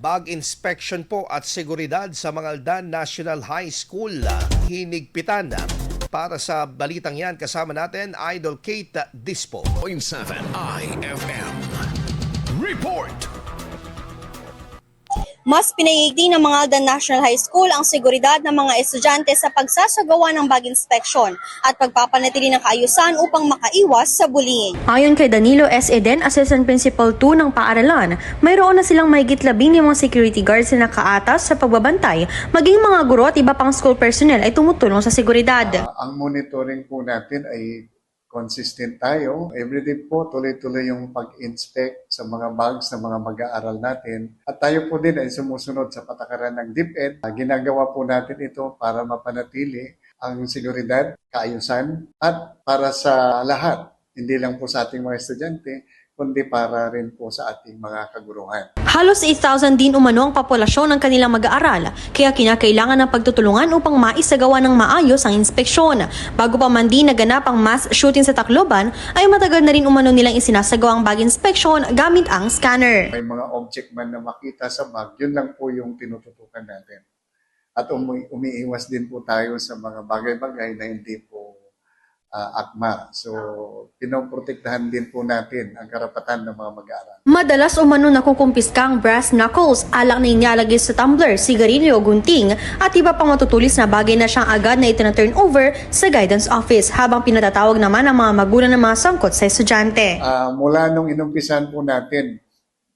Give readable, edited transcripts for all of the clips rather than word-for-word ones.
Bag inspection po at seguridad sa Mangaldan National High School hinigpitan. Para sa balitang yan, kasama natin Idol Kate Dispo. 0.7 IFM Report. Mas pinaiigting ng Mangaldan National High School ang seguridad ng mga estudyante sa pagsasagawa ng bag inspection at pagpapanatili ng kaayusan upang makaiwas sa bullying. Ayon kay Danilo S. Eden, Assistant Principal 2 ng paaralan, mayroon na silang mahigit 15 security guards na nakaatas sa pagbabantay, maging mga guro at iba pang school personnel ay tumutulong sa seguridad. Ang monitoring po natin ay consistent tayo. Everyday po, tuloy-tuloy yung pag-inspect sa mga bags ng mga mag-aaral natin. At tayo po din ay sumusunod sa patakaran ng DepEd. Ginagawa po natin ito para mapanatili ang seguridad, kaayusan, at para sa lahat. Hindi lang po sa ating mga estudyante, kundi para rin po sa ating mga kaguruhan. Halos 8,000 din umano ang populasyon ng kanilang mag-aaral, kaya kinakailangan ng pagtutulungan upang maisagawa ng maayos ang inspeksyon. Bago pa man din naganap ang mass shooting sa Tacloban, ay matagal na rin umano nilang isinasagawa ang bag inspection gamit ang scanner. May mga object man na makita sa bag, yun lang po yung tinututukan natin. At umiiwas din po tayo sa mga bagay-bagay na hindi po akma. So, pinoprotektahan din po natin ang karapatan ng mga mag-aaral. Madalas umano nakukumpiska ang brass knuckles, alak na inyalagay sa tumbler, sigarilyo, gunting, at iba pang matutulis na bagay na siyang agad na itina-turn over sa guidance office, habang pinatatawag naman ang mga magulang ng mga sangkot sa estudyante. Mula nung inumpisan po natin,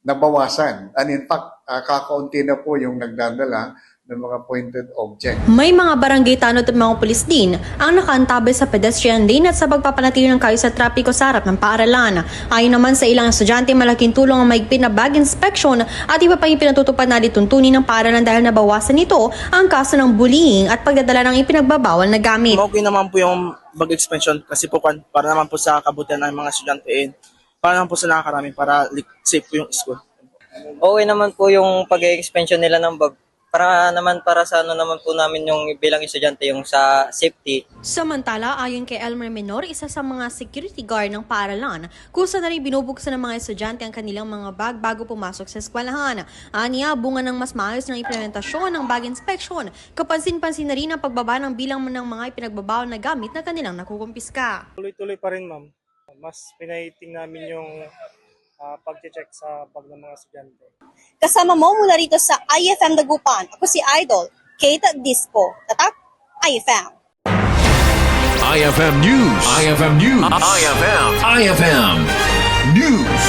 nabawasan. And in fact, kakaunti na po yung nagdadala ng mga pointed object. May mga barangay tanod at mga pulis din ang nakaantabay sa pedestrian lane at sa pagpapanatili ng kaayos sa trapiko sa harap ng paaralan. Ayon naman sa ilang estudyante, malaking tulong ang mahigpit na bag inspection at iba pa yung pinatutupad na lituntunin ng paaralan dahil nabawasan nito ang kaso ng bullying at pagdadala ng ipinagbabawal na gamit. Okay naman po yung bag inspection kasi po para naman po sa kabutihan ng mga estudyante para naman po sa nakakarami para safe po yung school. Okay naman po yung pag-expansion nila ng bag. Para sa ano naman po namin yung bilang estudyante yung sa safety. Samantala, ayon kay Elmer Menor, isa sa mga security guard ng paaralan, kusa na rin binubuksan ng mga estudyante ang kanilang mga bag bago pumasok sa eskwelahan. Aniya, bunga ng mas maayos ng implementasyon ng bag inspection. Kapansin-pansin na rin ang pagbaba ng bilang ng mga ipinagbabawal na gamit na kanilang nakukumpiska. Tuloy-tuloy pa rin, ma'am. Mas pinaiting namin yung pag-check sa bag ng mga estudyante. Kasama mo mula rito sa IFM Dagupan, ako si Idol Kate Dispo. Tatak, IFM. IFM News. IFM News. IFM News.